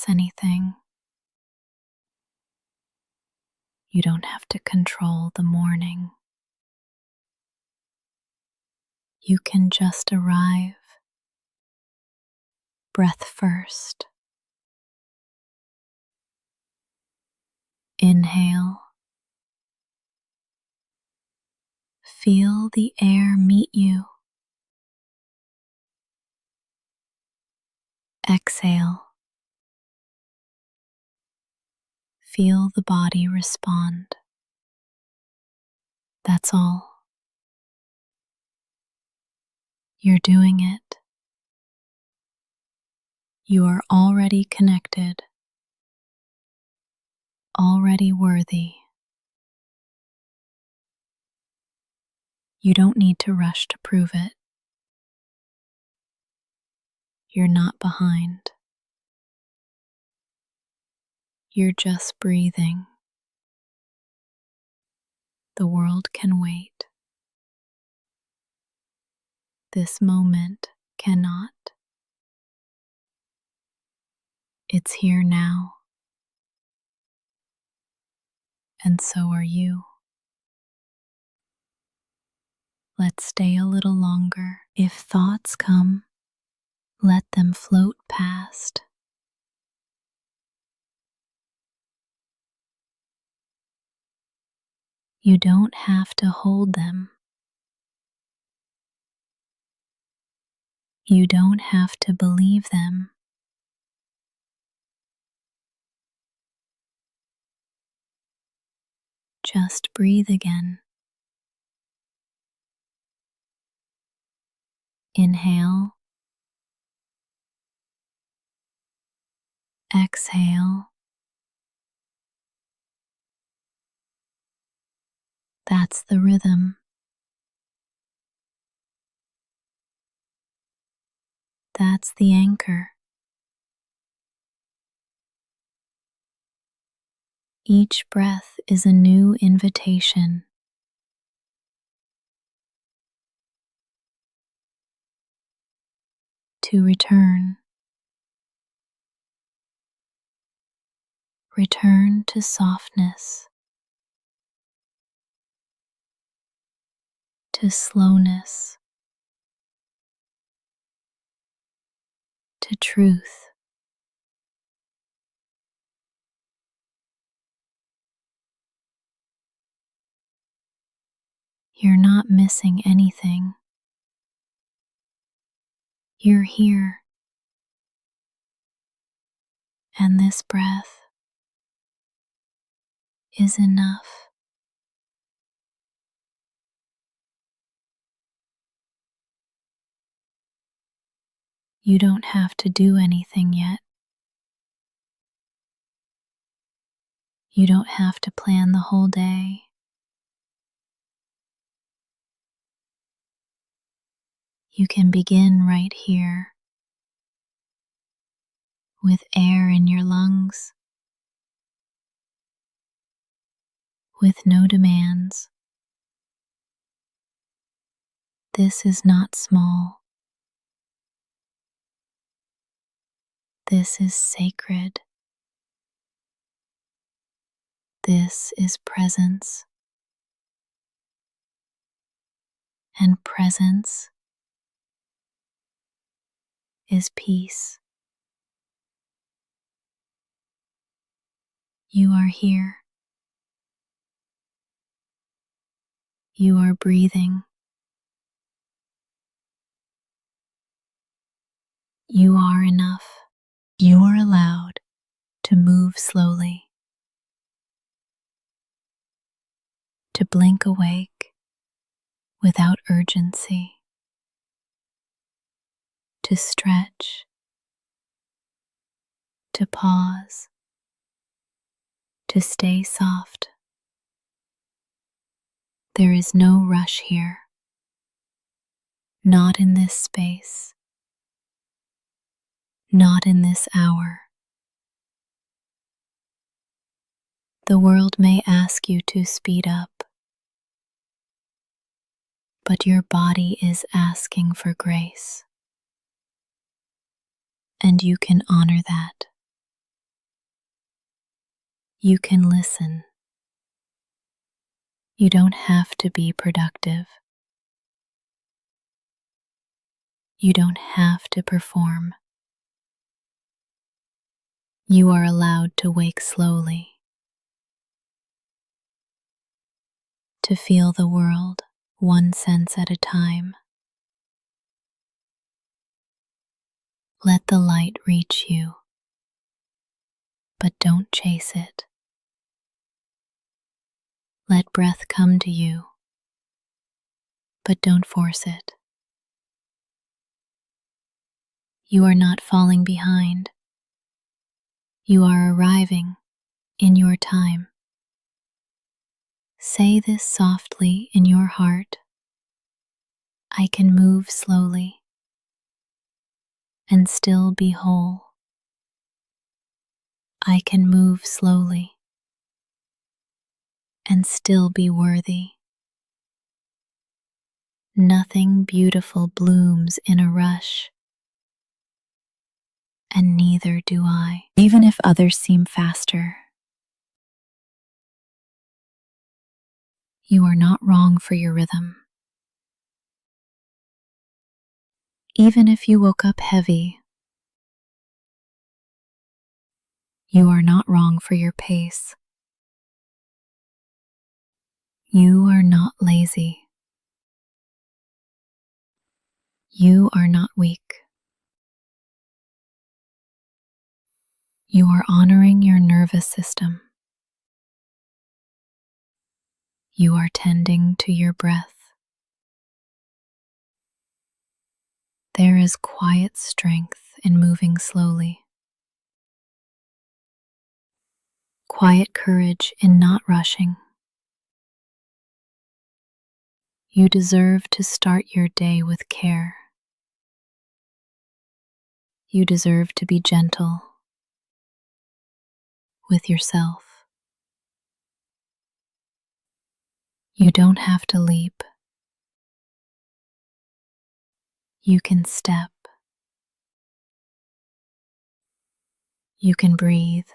anything. You don't have to control the morning. You can just arrive, breath first. Inhale. Feel the air meet you. Exhale. Feel the body respond. That's all. You're doing it. You are already connected, already worthy. You don't need to rush to prove it. You're not behind. You're just breathing. The world can wait. This moment cannot. It's here now. And so are you. Let's stay a little longer. If thoughts come, let them float past. You don't have to hold them. You don't have to believe them. Just breathe again. Inhale. Exhale. That's the rhythm. That's the anchor. Each breath is a new invitation. To return. Return to softness. To slowness. To truth. You're not missing anything. You're here. And this breath is enough. You don't have to do anything yet. You don't have to plan the whole day. You can begin right here, with air in your lungs, with no demands. This is not small. This is sacred. This is presence. And presence is peace. You are here. You are breathing. You are enough. You are allowed to move slowly, to blink awake without urgency, to stretch, to pause, to stay soft. There is no rush here, not in this space, not in this hour. The world may ask you to speed up, but your body is asking for grace, and you can honor that. You can listen. You don't have to be productive. You don't have to perform. You are allowed to wake slowly, to feel the world one sense at a time. Let the light reach you, but don't chase it. Let breath come to you, but don't force it. You are not falling behind. You are arriving in your time. Say this softly in your heart. I can move slowly and still be whole. I can move slowly and still be worthy. Nothing beautiful blooms in a rush, and neither do I, even if others seem faster. You are not wrong for your rhythm. Even if you woke up heavy, you are not wrong for your pace. You are not lazy. You are not weak. You are honoring your nervous system. You are tending to your breath. There is quiet strength in moving slowly. Quiet courage in not rushing. You deserve to start your day with care. You deserve to be gentle with yourself. You don't have to leap. You can step. You can breathe.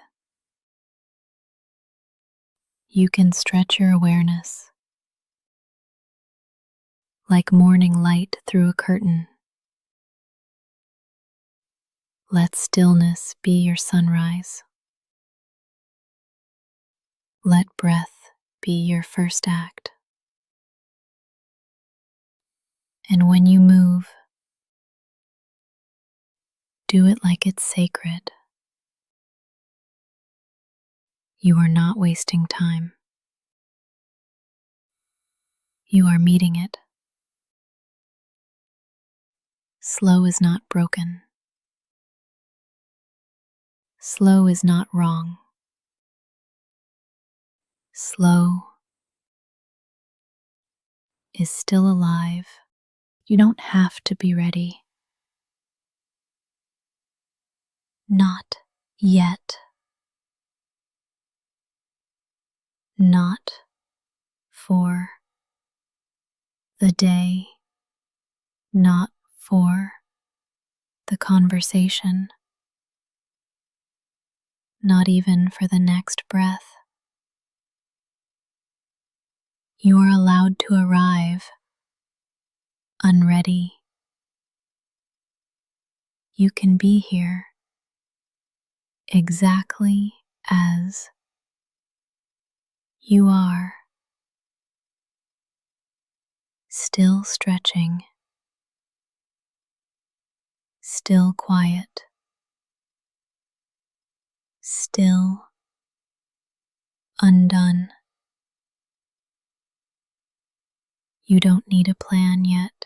You can stretch your awareness like morning light through a curtain. Let stillness be your sunrise. Let breath be your first act. And when you move, do it like it's sacred. You are not wasting time. You are meeting it. Slow is not broken. Slow is not wrong. Slow is still alive. You don't have to be ready. Not yet. Not for the day. Not for the conversation. Not even for the next breath. You are allowed to arrive unready. You can be here exactly as you are, still stretching, still quiet, still undone. You don't need a plan yet.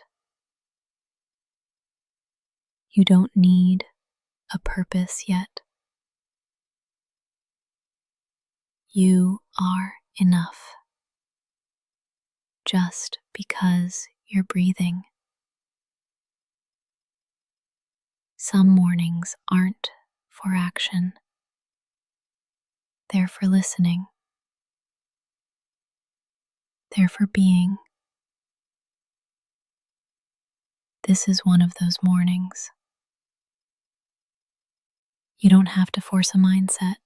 You don't need a purpose yet. You are enough just because you're breathing. Some mornings aren't for action. They're for listening. They're for being. This is one of those mornings. You don't have to force a mindset.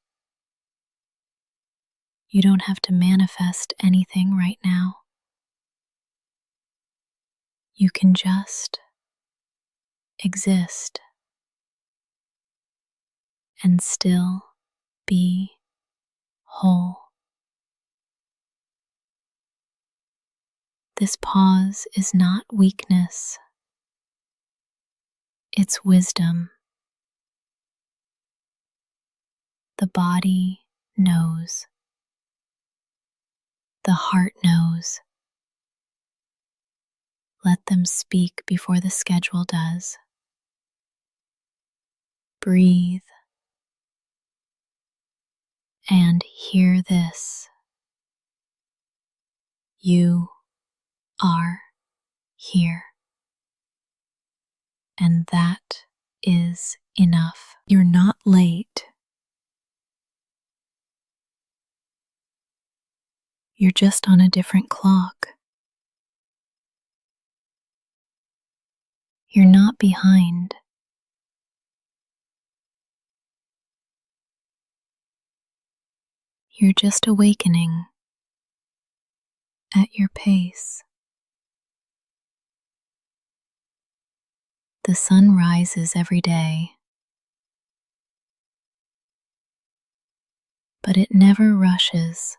You don't have to manifest anything right now. You can just exist and still be whole. This pause is not weakness, it's wisdom. The body knows, the heart knows. Let them speak before the schedule does. Breathe and hear this. You are here. And that is enough. You're not late. You're just on a different clock. You're not behind. You're just awakening at your pace. The sun rises every day, but it never rushes.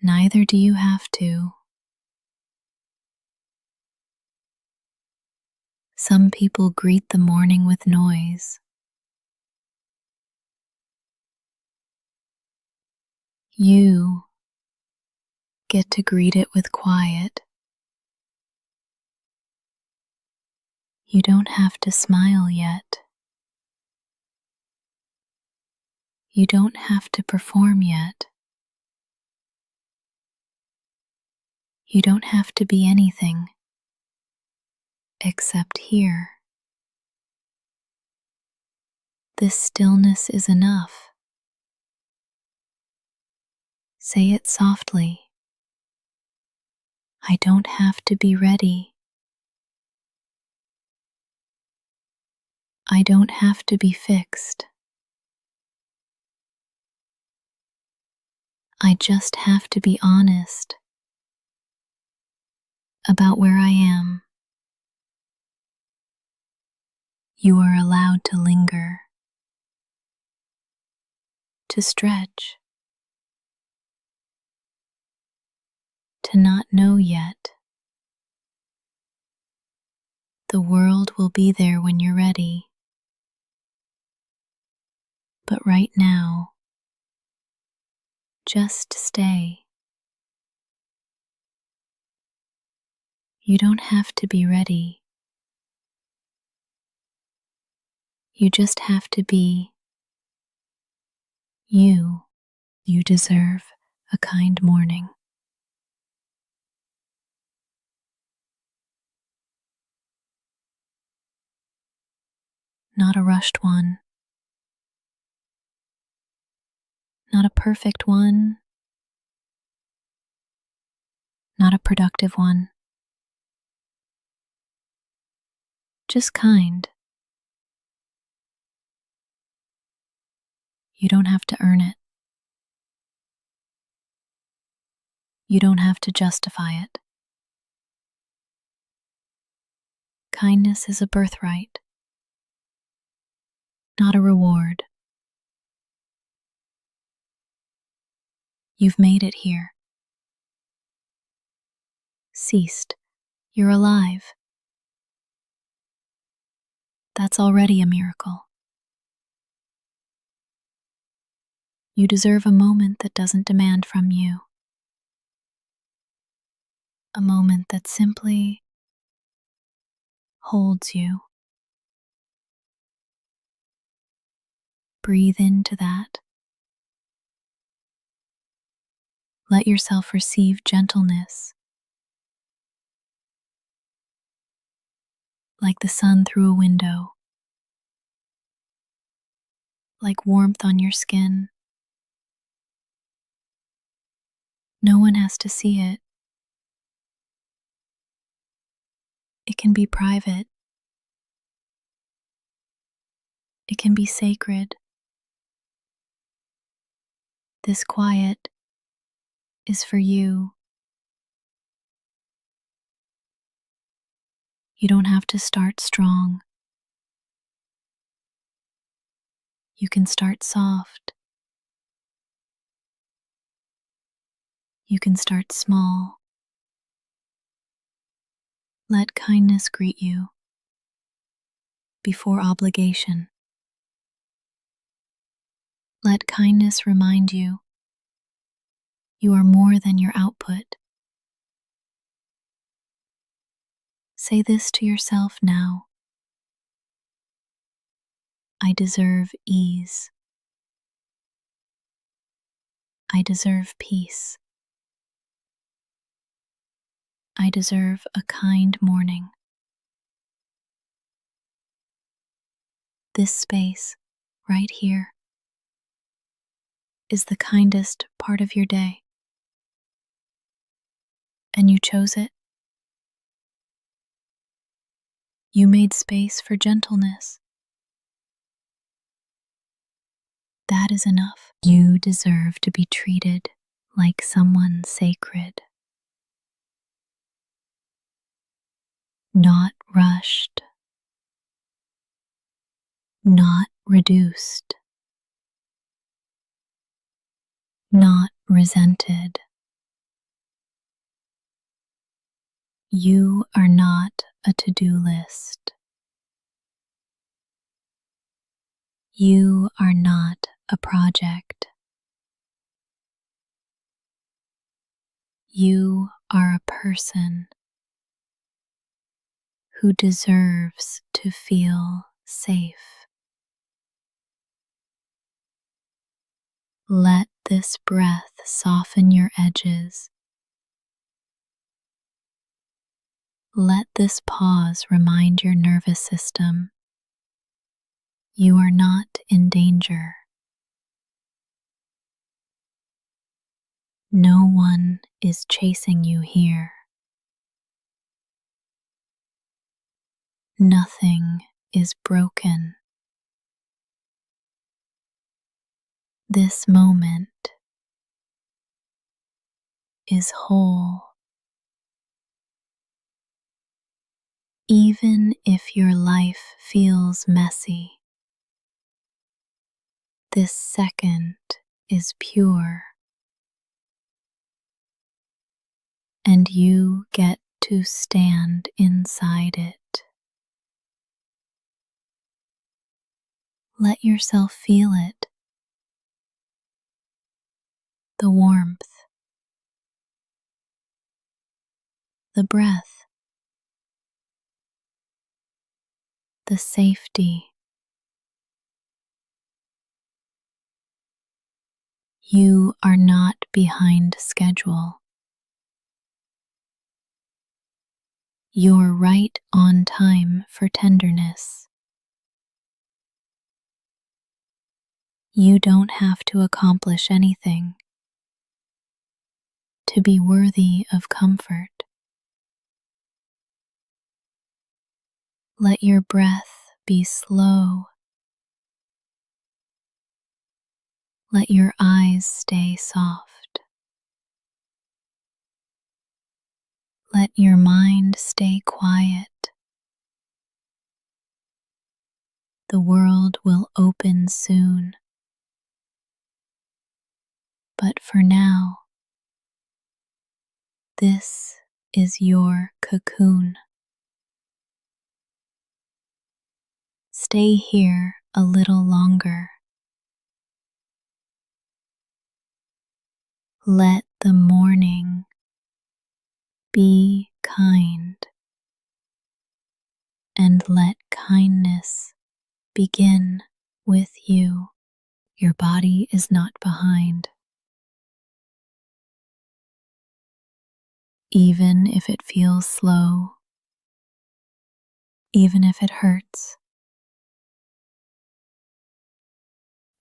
Neither do you have to. Some people greet the morning with noise. You get to greet it with quiet. You don't have to smile yet. You don't have to perform yet. You don't have to be anything except here. This stillness is enough. Say it softly. I don't have to be ready. I don't have to be fixed. I just have to be honest about where I am. You are allowed to linger, to stretch, to not know yet. The world will be there when you're ready. But right now, just stay. You don't have to be ready. You just have to be you. You deserve a kind morning. Not a rushed one. Not a perfect one. Not a productive one. Just kind. You don't have to earn it. You don't have to justify it. Kindness is a birthright, not a reward. You've made it here. Ceased. You're alive. That's already a miracle. You deserve a moment that doesn't demand from you. A moment that simply holds you. Breathe into that. Let yourself receive gentleness, like the sun through a window, like warmth on your skin. No one has to see it. It can be private. It can be sacred. This quiet is for you. You don't have to start strong. You can start soft. You can start small. Let kindness greet you before obligation. Let kindness remind you you are more than your output. Say this to yourself now. I deserve ease. I deserve peace. I deserve a kind morning. This space, right here, is the kindest part of your day. And you chose it. You made space for gentleness. That is enough. You deserve to be treated like someone sacred, not rushed, not reduced, not resented. You are not a to-do list. You are not a project. You are a person who deserves to feel safe. Let this breath soften your edges. Let this pause remind your nervous system you are not in danger. No one is chasing you here. Nothing is broken. This moment is whole. Even if your life feels messy, this second is pure, and you get to stand inside it. Let yourself feel it. The warmth, the breath, the safety. You are not behind schedule. You're right on time for tenderness. You don't have to accomplish anything to be worthy of comfort. Let your breath be slow. Let your eyes stay soft. Let your mind stay quiet. The world will open soon. But for now, this is your cocoon. Stay here a little longer. Let the morning be kind, and let kindness begin with you. Your body is not behind. Even if it feels slow, even if it hurts,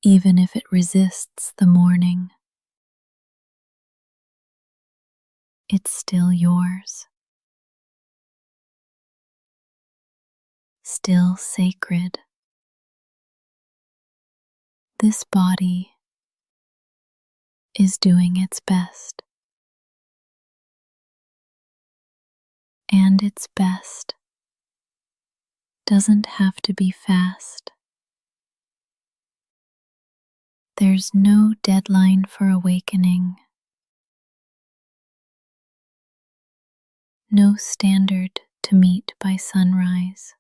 even if it resists the morning, it's still yours, still sacred. This body is doing its best, and its best doesn't have to be fast. There's no deadline for awakening, no standard to meet by sunrise.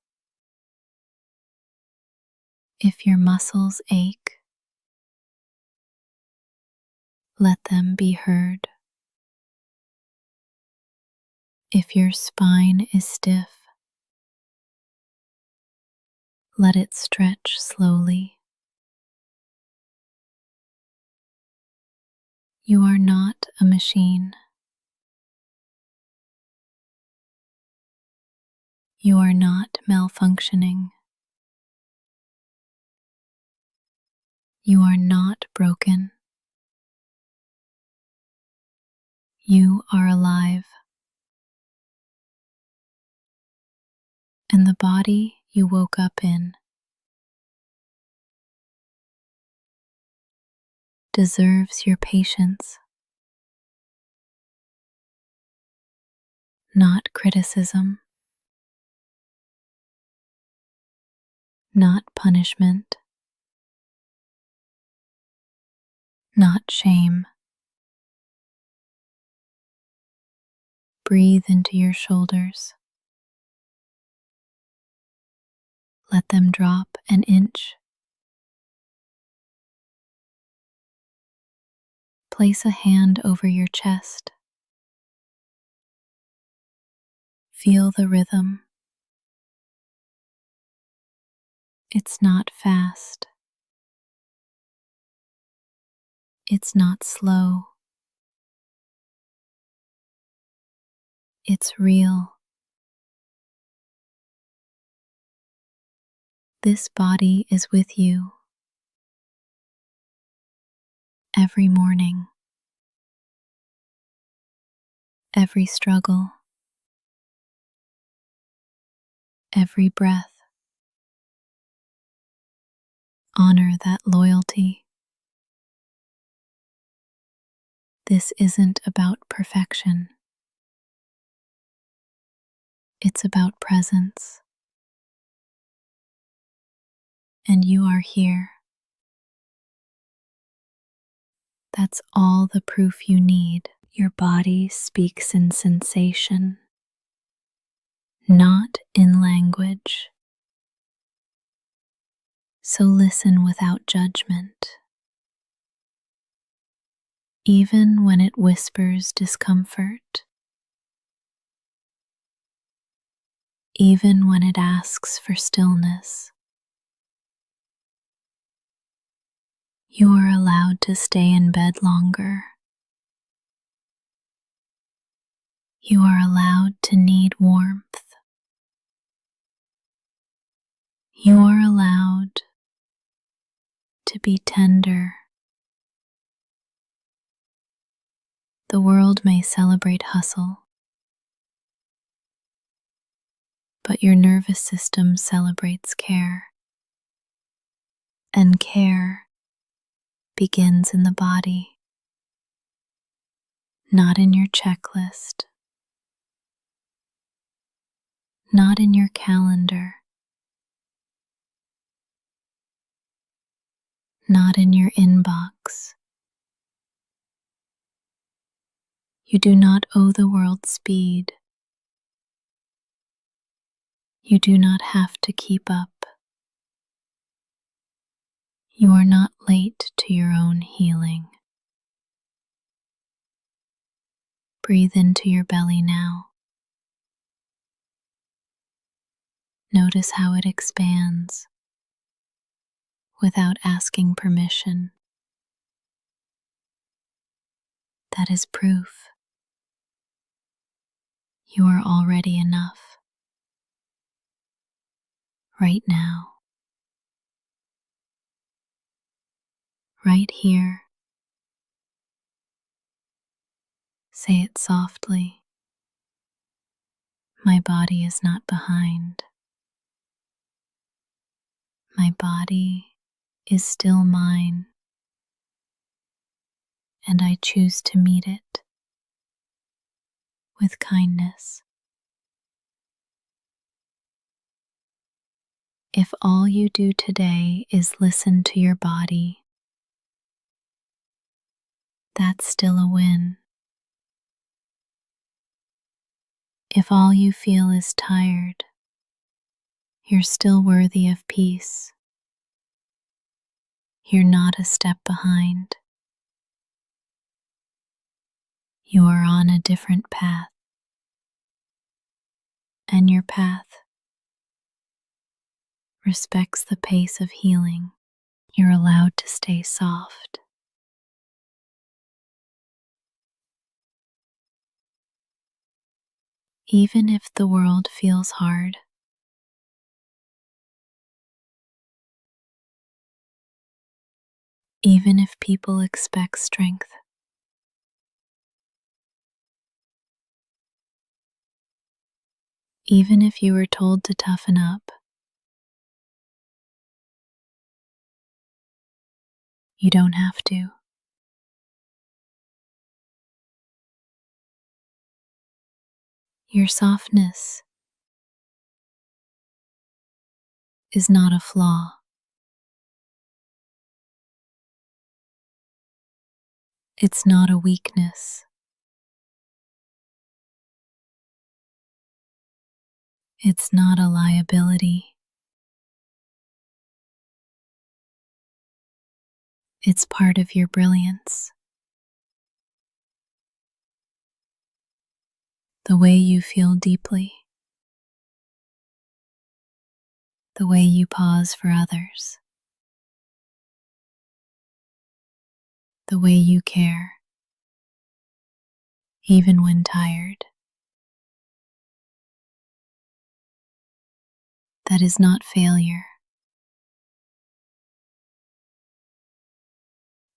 If your muscles ache, let them be heard. If your spine is stiff, let it stretch slowly. You are not a machine. You are not malfunctioning. You are not broken. You are alive. And the body you woke up in deserves your patience, not criticism, not punishment, not shame. Breathe into your shoulders. Let them drop an inch. Place a hand over your chest. Feel the rhythm. It's not fast. It's not slow. It's real. This body is with you every morning, every struggle, every breath. Honor that loyalty. This isn't about perfection. It's about presence. And you are here. That's all the proof you need. Your body speaks in sensation, not in language. So listen without judgment. Even when it whispers discomfort, even when it asks for stillness, you are allowed to stay in bed longer. You are allowed to need warmth. You are allowed to be tender. The world may celebrate hustle, but your nervous system celebrates care. And care begins in the body, not in your checklist, not in your calendar, not in your inbox. You do not owe the world speed. You do not have to keep up. You are not late to your own healing. Breathe into your belly now. Notice how it expands without asking permission. That is proof. You are already enough. Right now. Right here. Say it softly. My body is not behind. My body is still mine, and I choose to meet it with kindness. If all you do today is listen to your body, that's still a win. If all you feel is tired, you're still worthy of peace. You're not a step behind. You are on a different path, and your path respects the pace of healing. You're allowed to stay soft. Even if the world feels hard, even if people expect strength, even if you were told to toughen up, you don't have to. Your softness is not a flaw. It's not a weakness. It's not a liability. It's part of your brilliance. The way you feel deeply, the way you pause for others, the way you care, even when tired. That is not failure.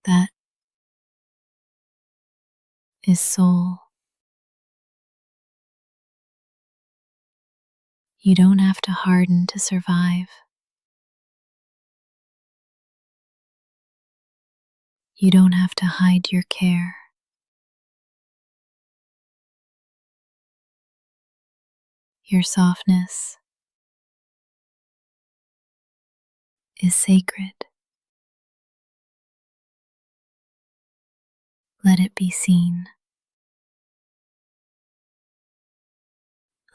That is soul. You don't have to harden to survive. You don't have to hide your care. Your softness is sacred. Let it be seen.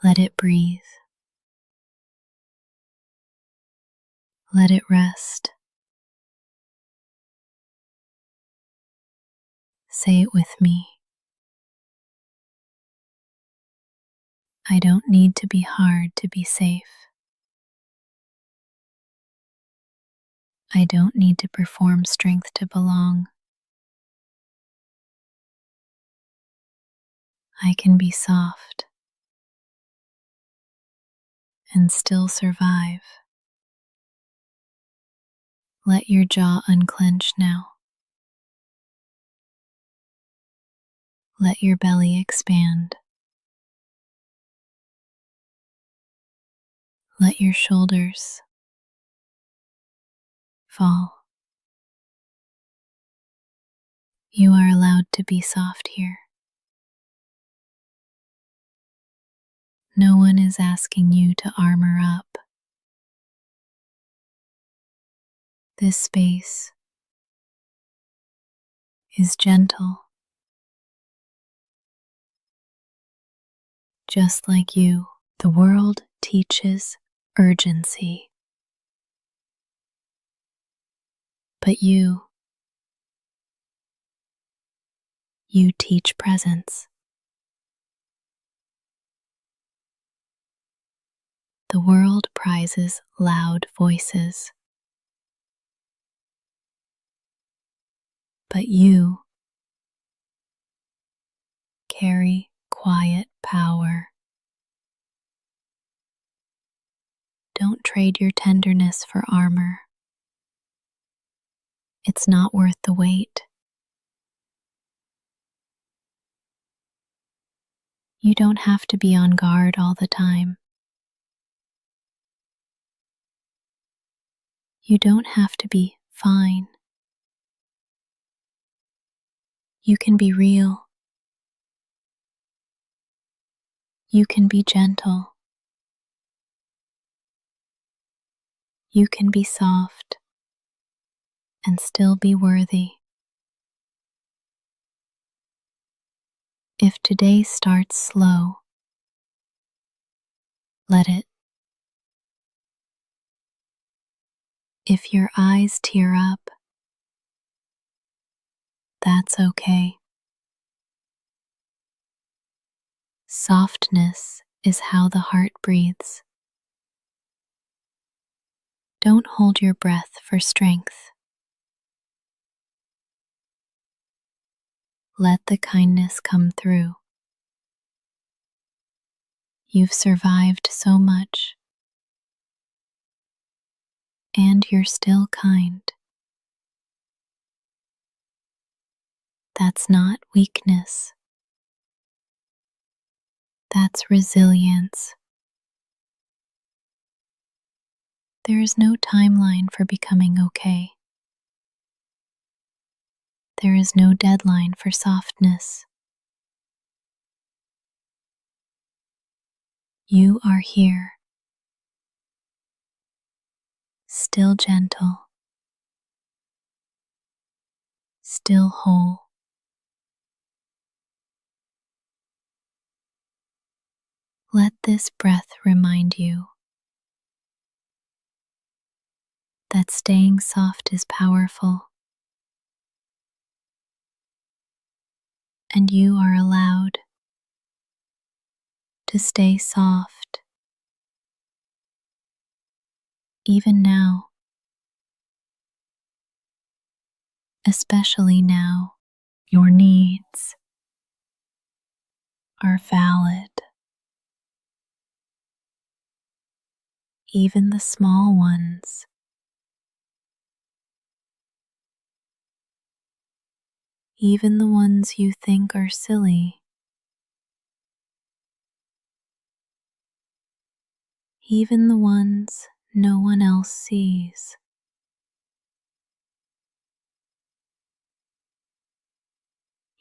Let it breathe. Let it rest. Say it with me. I don't need to be hard to be safe. I don't need to perform strength to belong. I can be soft and still survive. Let your jaw unclench now. Let your belly expand. Let your shoulders fall. You are allowed to be soft here. No one is asking you to armor up. This space is gentle, just like you. The world teaches urgency, but you teach presence. The world prizes loud voices, but you carry quiet power. Don't trade your tenderness for armor. It's not worth the wait. You don't have to be on guard all the time. You don't have to be fine. You can be real. You can be gentle. You can be soft and still be worthy. If today starts slow, let it. If your eyes tear up, that's okay. Softness is how the heart breathes. Don't hold your breath for strength. Let the kindness come through. You've survived so much, and you're still kind. That's not weakness. That's resilience. There is no timeline for becoming okay. There is no deadline for softness. You are here, still gentle, still whole. Let this breath remind you that staying soft is powerful, and you are allowed to stay soft even now, especially now. Your needs are valid, even the small ones. Even the ones you think are silly. Even the ones no one else sees.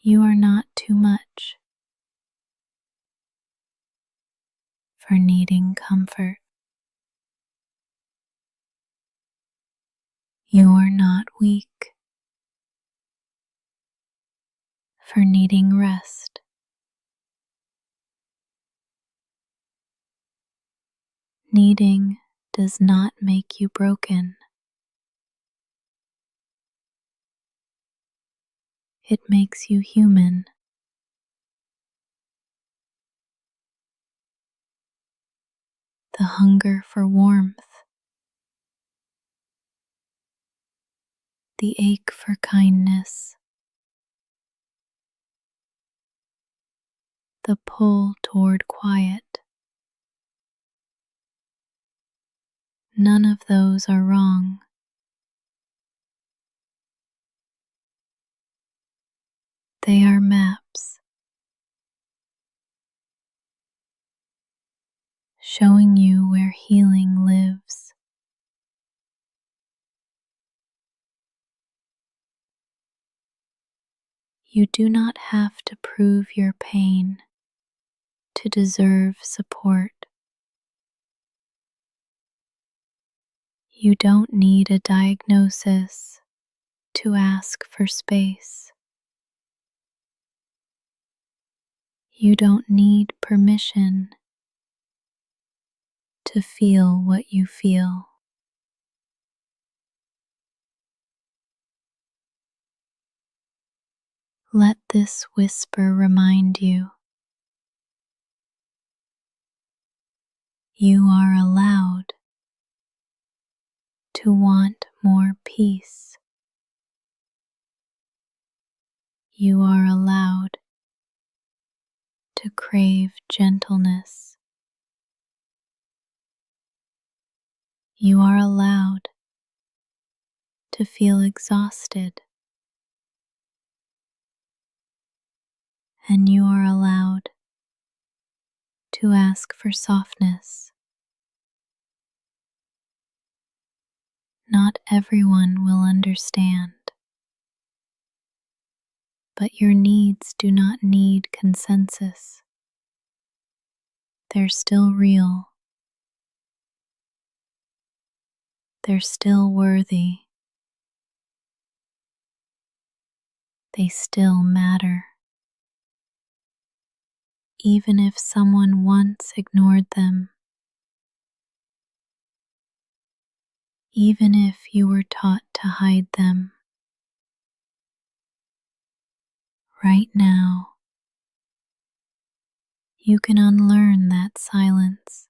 You are not too much for needing comfort. You are not weak for needing rest. Needing does not make you broken. It makes you human. The hunger for warmth, the ache for kindness, the pull toward quiet. None of those are wrong. They are maps showing you where healing lives. You do not have to prove your pain to deserve support. You don't need a diagnosis to ask for space. You don't need permission to feel what you feel. Let this whisper remind you you are allowed to want more peace. You are allowed to crave gentleness. You are allowed to feel exhausted. And you are allowed to ask for softness. Not everyone will understand, but your needs do not need consensus. They're still real. They're still worthy. They still matter. Even if someone once ignored them, even if you were taught to hide them, right now you can unlearn that silence.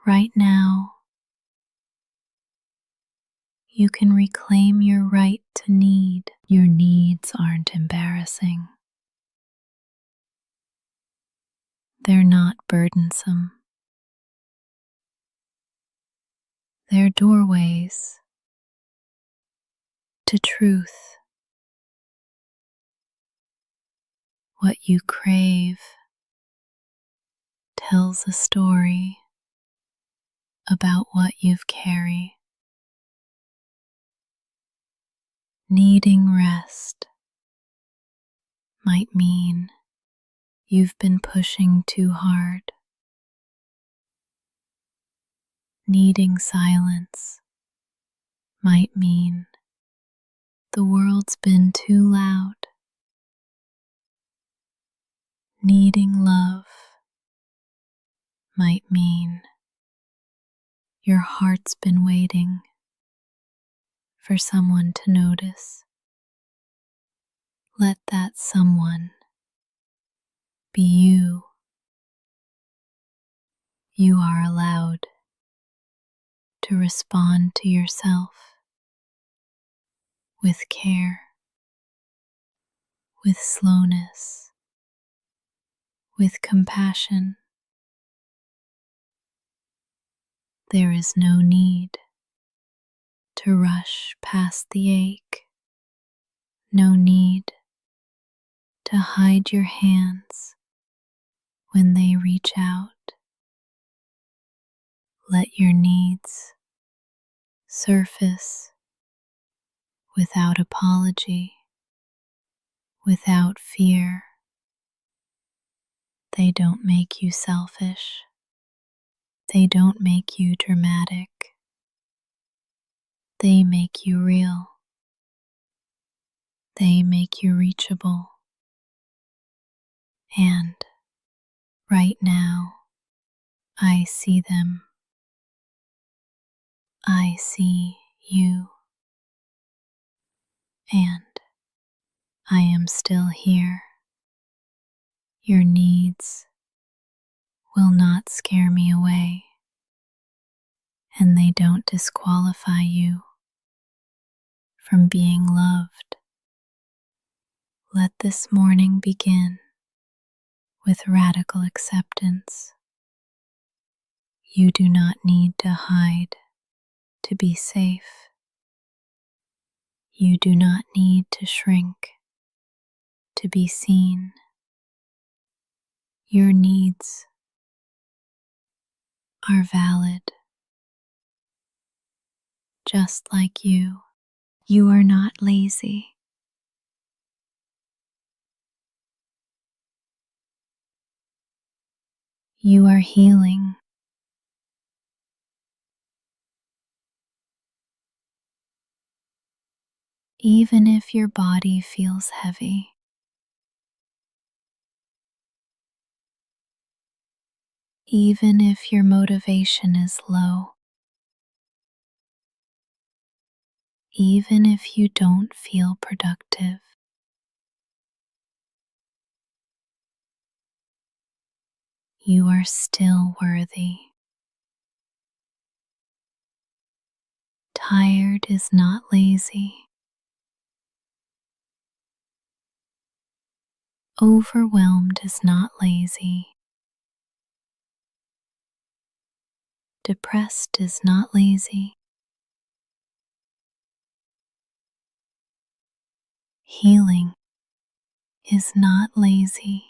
Right now you can reclaim your right to need. Your needs aren't embarrassing. They're not burdensome. They're doorways to truth. What you crave tells a story about what you've carried. Needing rest might mean you've been pushing too hard. Needing silence might mean the world's been too loud. Needing love might mean your heart's been waiting for someone to notice. Let that someone be you. You are allowed to respond to yourself with care, with slowness, with compassion. There is no need to rush past the ache, no need to hide your hands when they reach out. Let your needs surface without apology, without fear. They don't make you selfish. They don't make you dramatic. They make you real. They make you reachable. And right now, I see them. I see you. And I am still here. Your needs will not scare me away, and they don't disqualify you from being loved. Let this morning begin with radical acceptance. You do not need to hide to be safe. You do not need to shrink to be seen. Your needs are valid, just like you. You are not lazy. You are healing. Even if your body feels heavy, even if your motivation is low, even if you don't feel productive, you are still worthy. Tired is not lazy. Overwhelmed is not lazy. Depressed is not lazy. Healing is not lazy.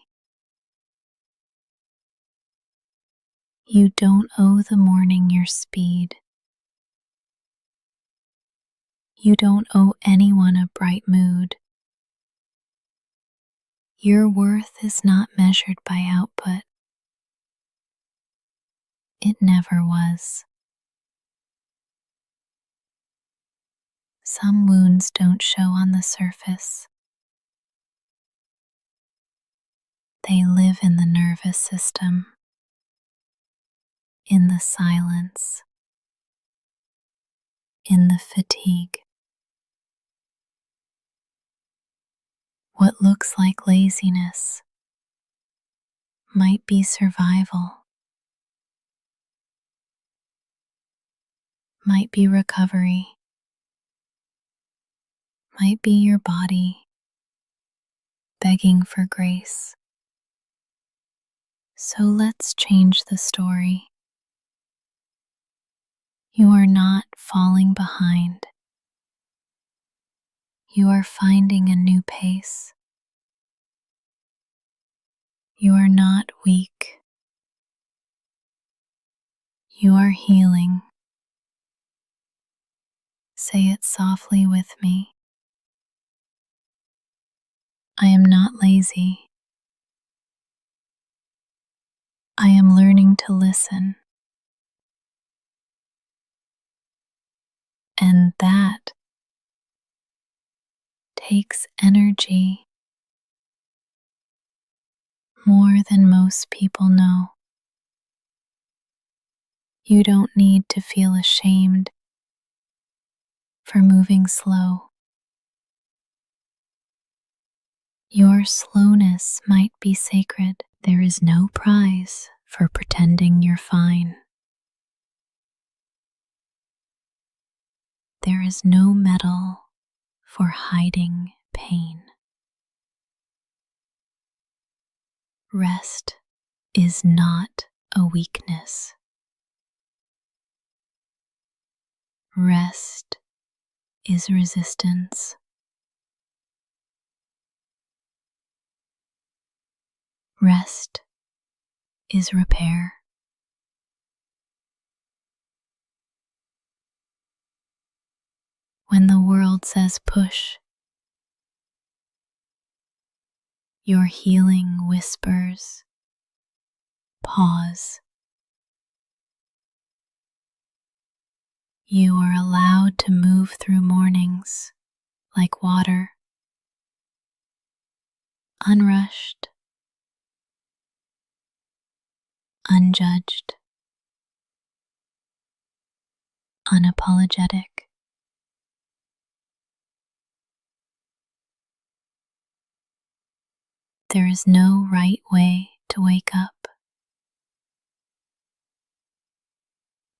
You don't owe the morning your speed. You don't owe anyone a bright mood. Your worth is not measured by output. It never was. Some wounds don't show on the surface. They live in the nervous system, in the silence, in the fatigue. What looks like laziness might be survival, might be recovery, might be your body begging for grace. So let's change the story. You are not falling behind. You are finding a new pace. You are not weak. You are healing. Say it softly with me. I am not lazy. I am learning to listen. And that takes energy more than most people know. You don't need to feel ashamed for moving slow. Your slowness might be sacred. There is no prize for pretending you're fine. There is no medal for hiding pain. Rest is not a weakness. Rest is resistance. Rest is repair. When the world says push, your healing whispers, pause. You are allowed to move through mornings like water, unrushed, unjudged, unapologetic. There is no right way to wake up.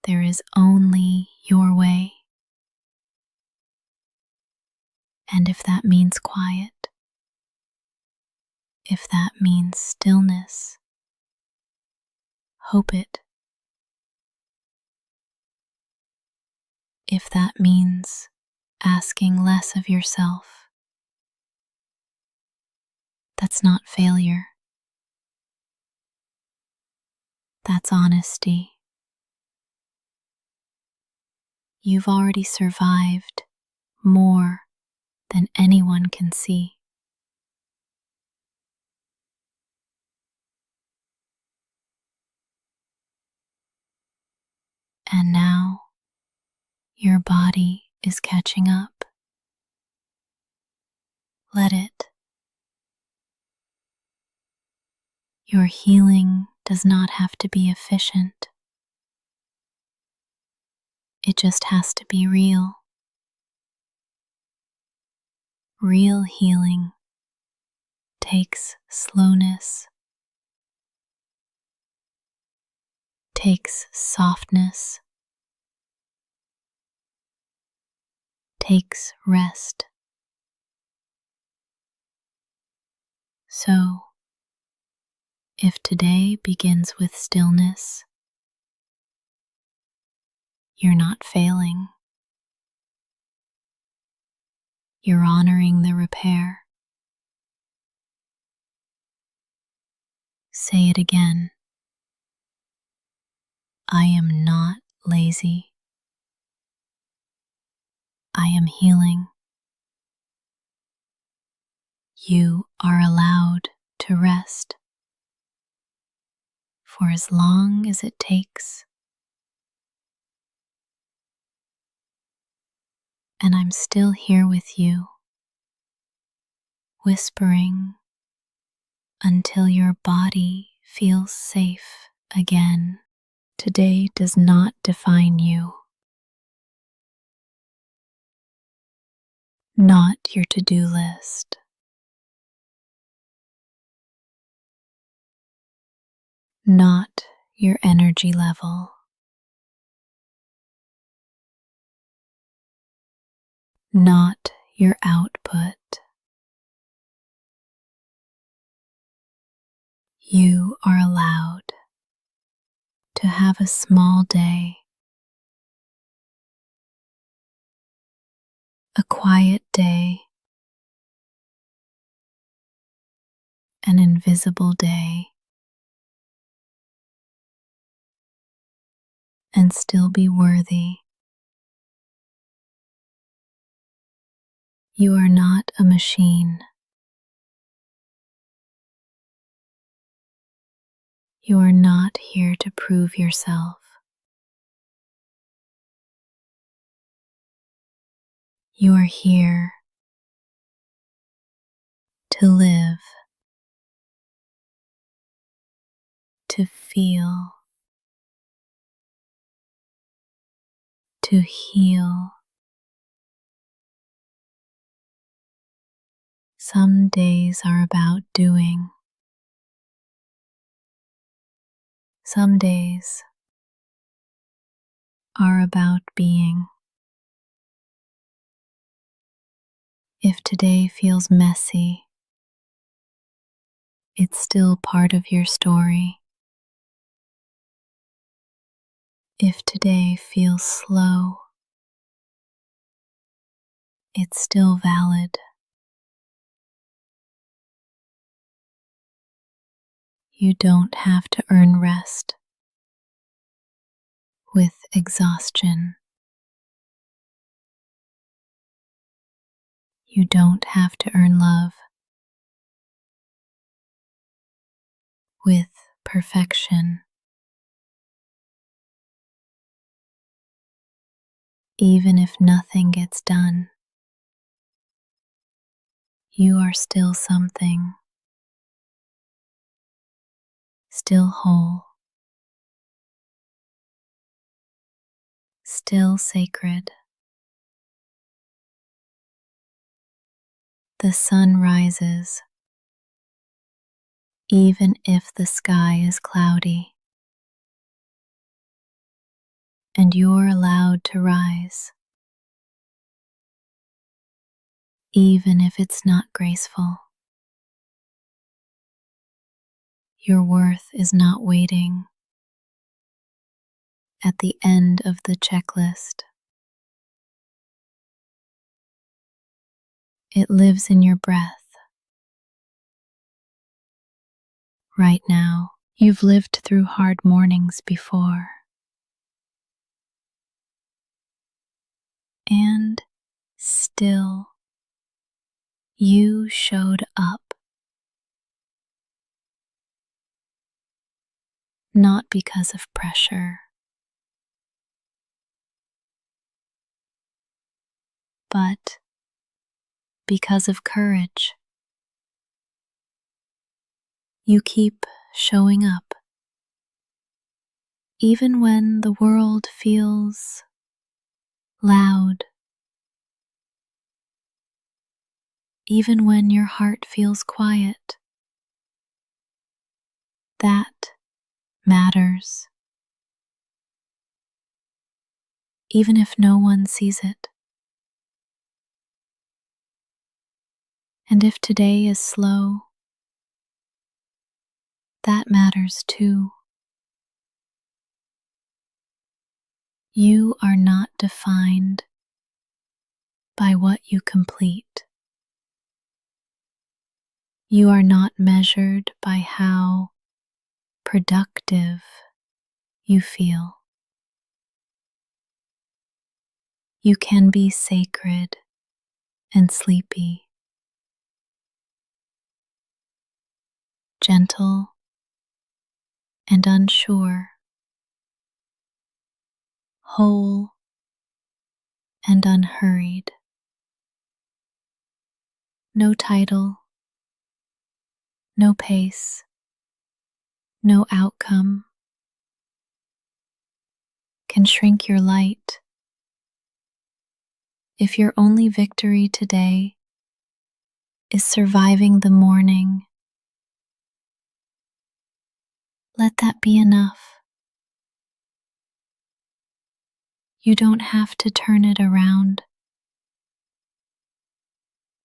There is only your way. And if that means quiet, if that means stillness, hope it. If that means asking less of yourself, that's not failure. That's honesty. You've already survived more than anyone can see. And now your body is catching up. Let it. Your healing does not have to be efficient. It just has to be real. Real healing takes slowness, takes softness, takes rest. So, if today begins with stillness, you're not failing. You're honoring the repair. Say it again. I am not lazy. I am healing. You are allowed to rest for as long as it takes. And I'm still here with you, whispering until your body feels safe again. Today does not define you, not your to-do list, not your energy level, not your output. You are allowed to have a small day, a quiet day, an invisible day, and still be worthy. You are not a machine. You are not here to prove yourself. You are here to live, to feel, to heal. Some days are about doing. Some days are about being. If today feels messy, it's still part of your story. If today feels slow, it's still valid. You don't have to earn rest with exhaustion. You don't have to earn love with perfection. Even if nothing gets done, you are still something, still whole, still sacred. The sun rises, even if the sky is cloudy, and you're allowed to rise, even if it's not graceful. Your worth is not waiting at the end of the checklist. It lives in your breath. Right now, you've lived through hard mornings before. And still, you showed up. Not because of pressure, but because of courage. You keep showing up, even when the world feels loud, even when your heart feels quiet. That matters, even if no one sees it. And if today is slow, that matters too. You are not defined by what you complete. You are not measured by how productive you feel. You can be sacred and sleepy, gentle and unsure, whole and unhurried. No title, no pace, no outcome can shrink your light. If your only victory today is surviving the morning, let that be enough. You don't have to turn it around.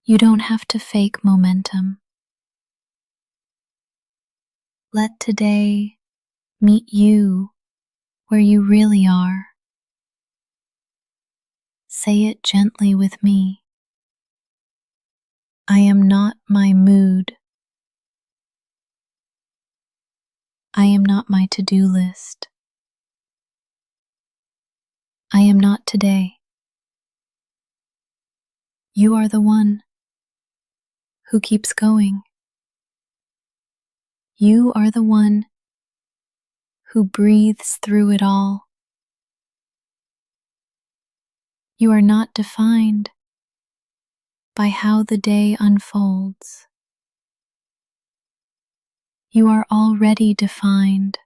You don't have to fake momentum. Let today meet you where you really are. Say it gently with me. I am not my mood. I am not my to-do list. I am not today. You are the one who keeps going. You are the one who breathes through it all. You are not defined by how the day unfolds. You are already defined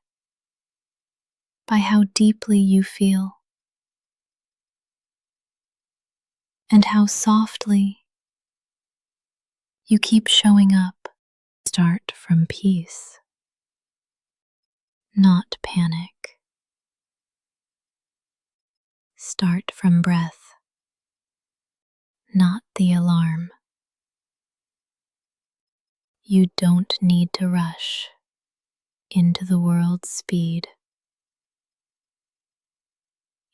by how deeply you feel and how softly you keep showing up. Start from peace, not panic. Start from breath, not the alarm. You don't need to rush into the world's speed.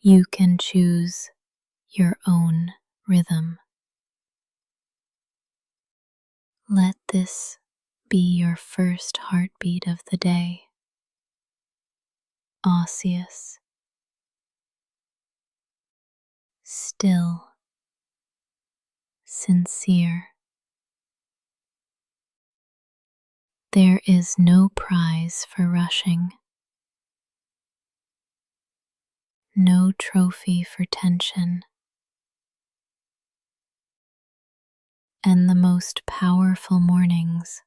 You can choose your own rhythm. Let this be your first heartbeat of the day. Osseous, still, sincere. There is no prize for rushing, no trophy for tension, and the most powerful mornings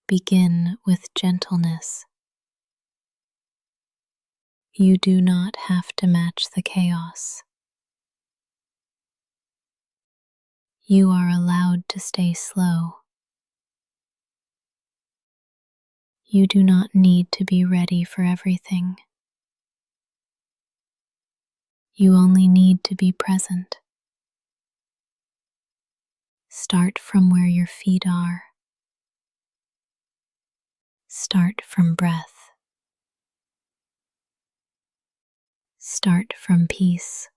begin with gentleness. You do not have to match the chaos. You are allowed to stay slow. You do not need to be ready for everything. You only need to be present. Start from where your feet are. Start from breath. Start from peace.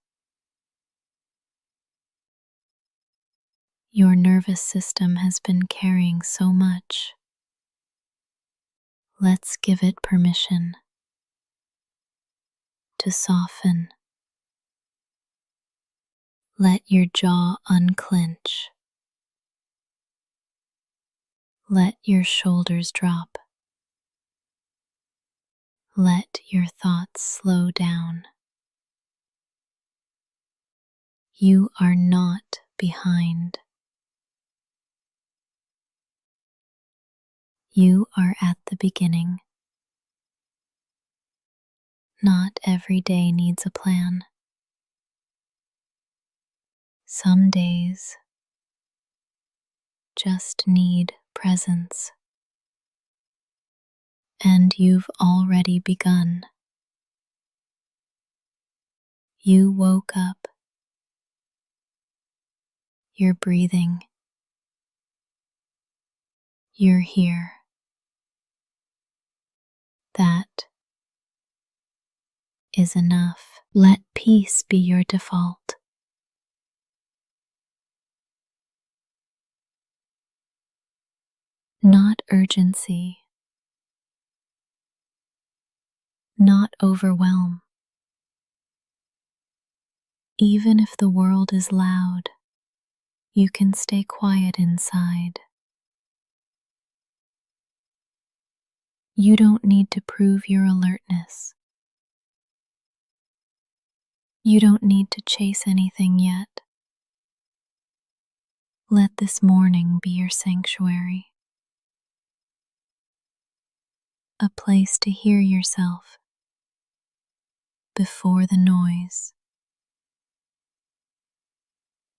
Your nervous system has been carrying so much. Let's give it permission to soften. Let your jaw unclench. Let your shoulders drop. Let your thoughts slow down. You are not behind. You are at the beginning. Not every day needs a plan. Some days just need presence. And you've already begun. You woke up. You're breathing. You're here. That is enough. Let peace be your default. Not urgency. Not overwhelm. Even if the world is loud, you can stay quiet inside. You don't need to prove your alertness. You don't need to chase anything yet. Let this morning be your sanctuary, a place to hear yourself before the noise.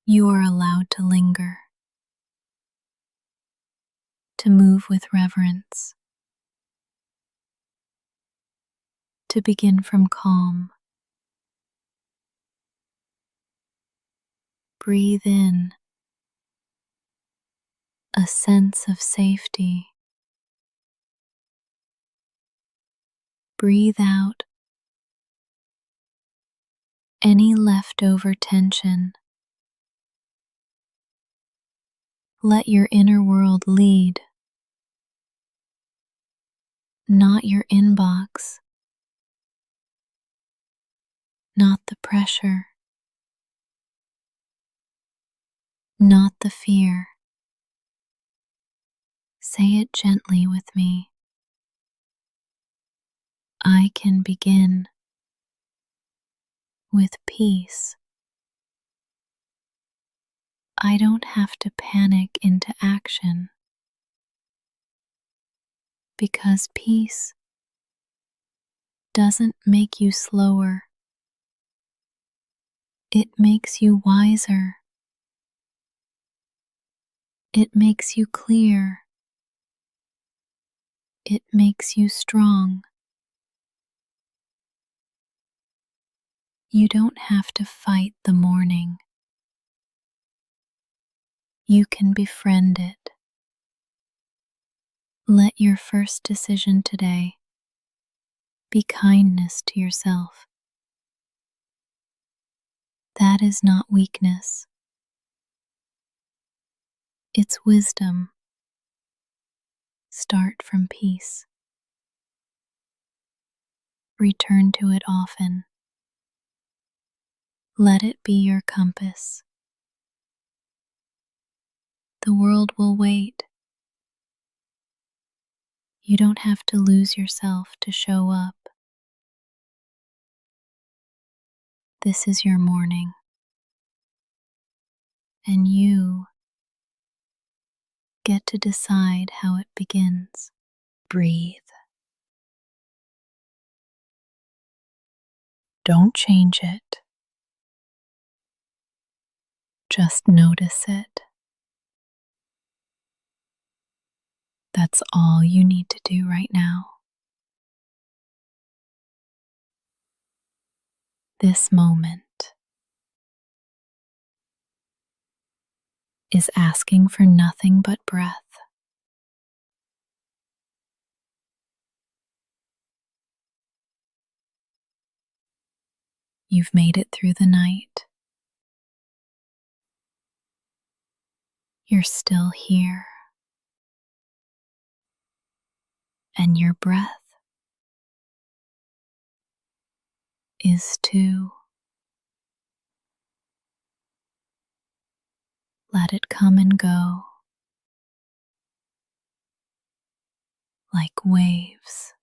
You are allowed to linger, to move with reverence, to begin from calm. Breathe in a sense of safety. Breathe out any leftover tension. Let your inner world lead, not your inbox, not the pressure, not the fear. Say it gently with me. I can begin with peace. I don't have to panic into action, because peace doesn't make you slower. It makes you wiser. It makes you clear. It makes you strong. You don't have to fight the morning. You can befriend it. Let your first decision today be kindness to yourself. That is not weakness. It's wisdom. Start from peace. Return to it often. Let it be your compass. The world will wait. You don't have to lose yourself to show up. This is your morning, and you get to decide how it begins. Breathe. Don't change it. Just notice it. That's all you need to do right now. This moment is asking for nothing but breath. You've made it through the night. You're still here. And your breath is too. Let it come and go like waves.